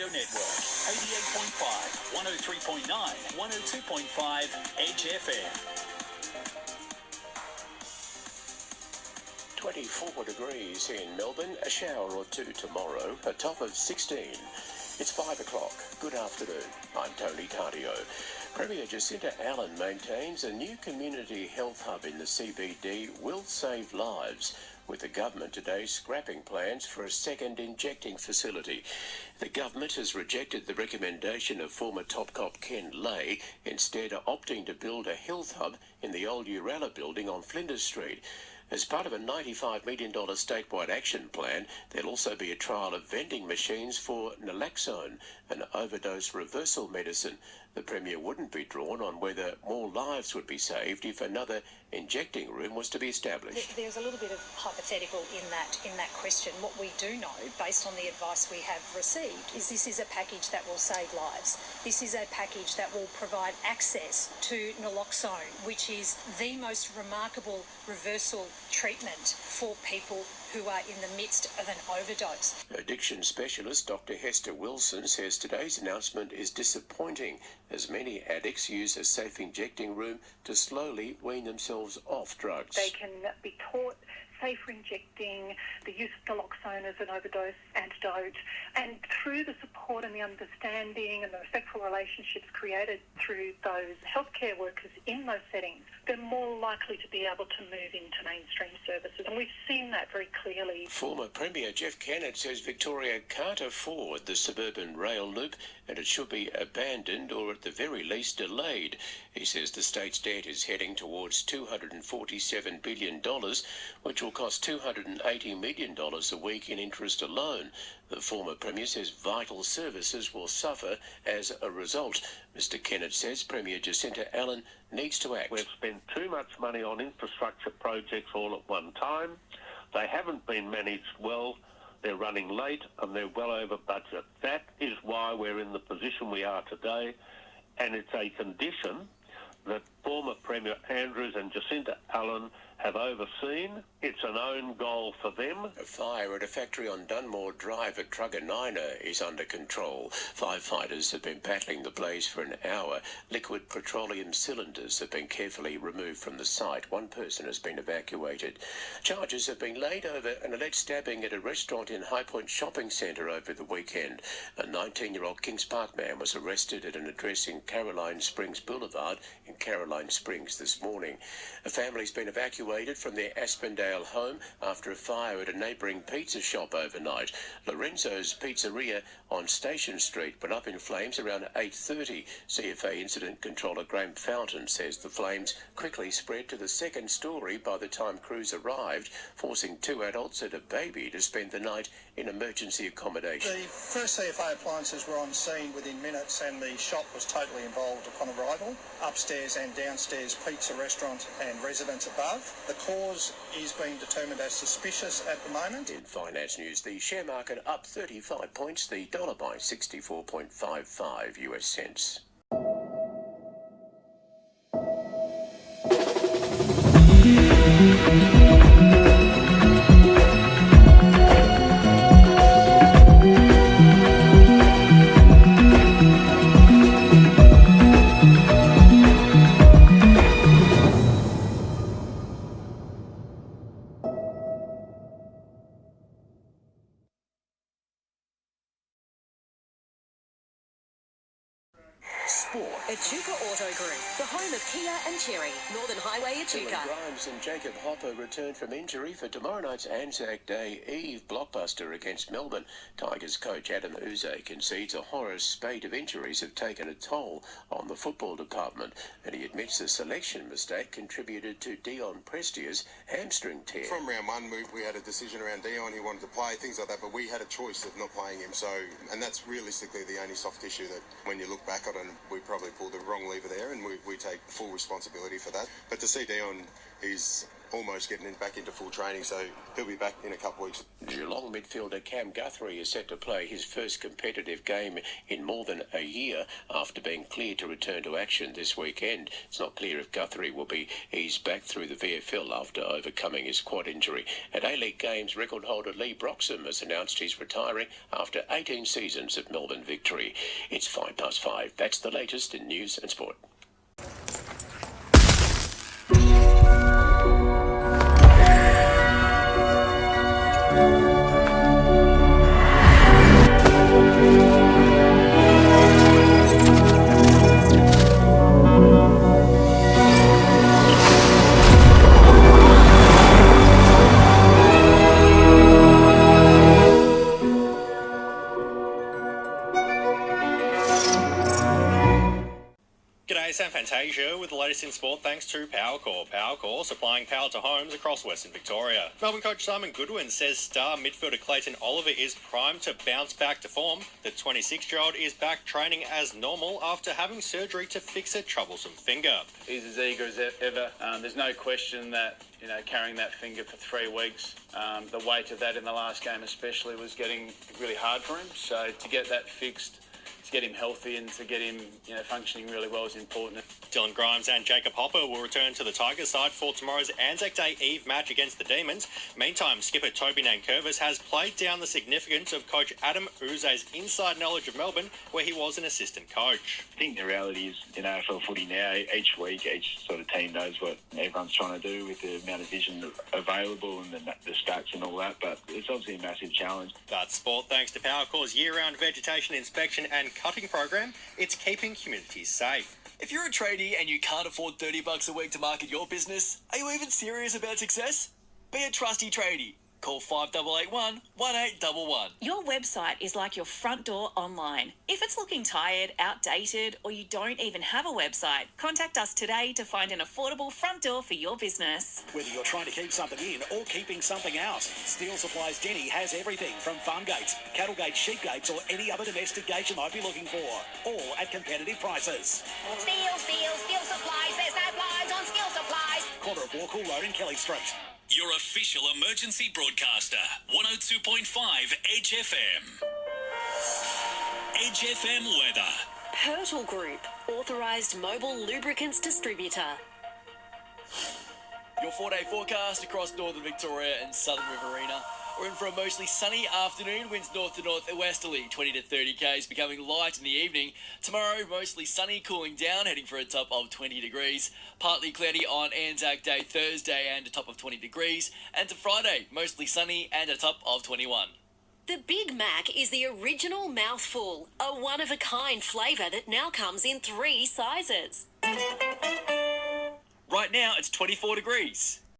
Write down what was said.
Radio Network, 88.5, 103.9, 102.5 Edge FM. 24 degrees in Melbourne, a shower or two tomorrow, a top of 16. It's 5 o'clock. Good afternoon. I'm Tony Tardio. Premier Jacinta Allen maintains a new community health hub in the CBD will save lives, with the government today scrapping plans for a second injecting facility. The government has rejected the recommendation of former top cop Ken Lay, instead opting to build a health hub in the old Uralla building on Flinders Street. As part of a $95 million statewide action plan, there'll also be a trial of vending machines for naloxone, an overdose reversal medicine. The Premier wouldn't be drawn on whether more lives would be saved if another injecting room was to be established. There's a little bit of hypothetical in that question. What we do know, based on the advice we have received, is this is a package that will save lives. This is a package that will provide access to naloxone, which is the most remarkable reversal treatment for people who are in the midst of an overdose. Addiction specialist Dr. Hester Wilson says today's announcement is disappointing, as many addicts use a safe injecting room to slowly wean themselves off drugs. They can be taught safer injecting, the use of naloxone as an overdose antidote, and through the support and the understanding and the respectful relationships created through those healthcare workers in those settings, they're more likely to be able to move into mainstream services, and we've seen that very clearly. Former Premier Jeff Kennett says Victoria can't afford the suburban rail loop and it should be abandoned or at the very least delayed. He says the state's debt is heading towards $247 billion, which will cost $280 million a week in interest alone. The former Premier says vital services will suffer as a result. Mr Kennett says Premier Jacinta Allen needs to act. We've spent too much money on infrastructure projects all at one time. They haven't been managed well. They're running late and they're well over budget. That is why we're in the position we are today, and it's a condition that former Premier Andrews and Jacinta Allen have overseen. It's an own goal for them. A fire at a factory on Dunmore Drive at Truganina is under control. Firefighters have been battling the blaze for an hour. Liquid petroleum cylinders have been carefully removed from the site. One person has been evacuated. Charges have been laid over an alleged stabbing at a restaurant in High Point Shopping Centre over the weekend. A 19-year-old Kings Park man was arrested at an address in Caroline Springs Boulevard in Caroline Springs this morning. A family's been evacuated from their Aspendale home after a fire at a neighbouring pizza shop overnight. Lorenzo's Pizzeria on Station Street went up in flames around 8:30. CFA Incident Controller Graham Fountain says the flames quickly spread to the second story by the time crews arrived, forcing two adults and a baby to spend the night in emergency accommodation. The first CFA appliances were on scene within minutes and the shop was totally involved upon arrival. Upstairs and downstairs pizza restaurant and residents above. The cause is being determined as suspicious at the moment. In finance news, the share market up 35 points, the dollar by 64.55 US cents. Sport. Echuca Auto Group, the home of Kia and Cherry, Northern Highway Echuca. Dylan Grimes and Jacob Hopper return from injury for tomorrow night's Anzac Day Eve blockbuster against Melbourne. Tigers coach Adam Uze concedes a horror spate of injuries have taken a toll on the football department, and he admits the selection mistake contributed to Dion Prestia's hamstring tear. From round one, we had a decision around Dion. He wanted to play, things like that, but we had a choice of not playing him. So, and that's realistically the only soft tissue that when you look back on it, we probably pulled the wrong lever there, and we take full responsibility for that. But to see Dion, he's almost getting back into full training, so he'll be back in a couple of weeks. Geelong midfielder Cam Guthrie is set to play his first competitive game in more than a year after being cleared to return to action this weekend. It's not clear if Guthrie will be eased back through the VFL after overcoming his quad injury. At A-League Games, record holder Lee Broxham has announced he's retiring after 18 seasons of Melbourne victory. It's 5:05. That's the latest in news and sport. G'day, Sam Fantasia with the latest in sport thanks to Powercore. Powercore supplying power to homes across Western Victoria. Melbourne coach Simon Goodwin says star midfielder Clayton Oliver is primed to bounce back to form. The 26-year-old is back training as normal after having surgery to fix a troublesome finger. He's as eager as ever. There's no question that, carrying that finger for 3 weeks, the weight of that in the last game especially was getting really hard for him. So to get that fixed, to get him healthy and to get him, functioning really well is important. Dylan Grimes and Jacob Hopper will return to the Tigers side for tomorrow's Anzac Day Eve match against the Demons. Meantime, skipper Toby Nankervis has played down the significance of coach Adam Uze's inside knowledge of Melbourne, where he was an assistant coach. I think the reality is in AFL footy now, each week, each sort of team knows what everyone's trying to do with the amount of vision available and the stats and all that, but it's obviously a massive challenge. That's sport thanks to Powercore's year-round vegetation inspection and cutting program. It's keeping communities safe. If you're a tradie and you can't afford $30 a week to market your business, are you even serious about success? Be a trusty tradie. Call 5881 1811. Your website is like your front door online. If it's looking tired, outdated, or you don't even have a website, contact us today to find an affordable front door for your business. Whether you're trying to keep something in or keeping something out, Steel Supplies Denny has everything from farm gates, cattle gates, sheep gates, or any other domestic gate you might be looking for, all at competitive prices. Steel Supplies. There's no blinds on Steel Supplies. Corner of Walkall Road and Kelly Street. Your official emergency broadcaster, 102.5 Edge FM. Edge FM weather. Hurtle Group, authorised mobile lubricants distributor. Your 4-day forecast across northern Victoria and southern Riverina. We're in for a mostly sunny afternoon, winds north to northwesterly, 20 to 30 k's, becoming light in the evening. Tomorrow, mostly sunny, cooling down, heading for a top of 20 degrees. Partly cloudy on Anzac Day Thursday and a top of 20 degrees. And to Friday, mostly sunny and a top of 21. The Big Mac is the original mouthful, a one-of-a-kind flavour that now comes in 3 sizes. Right now, it's 24 degrees.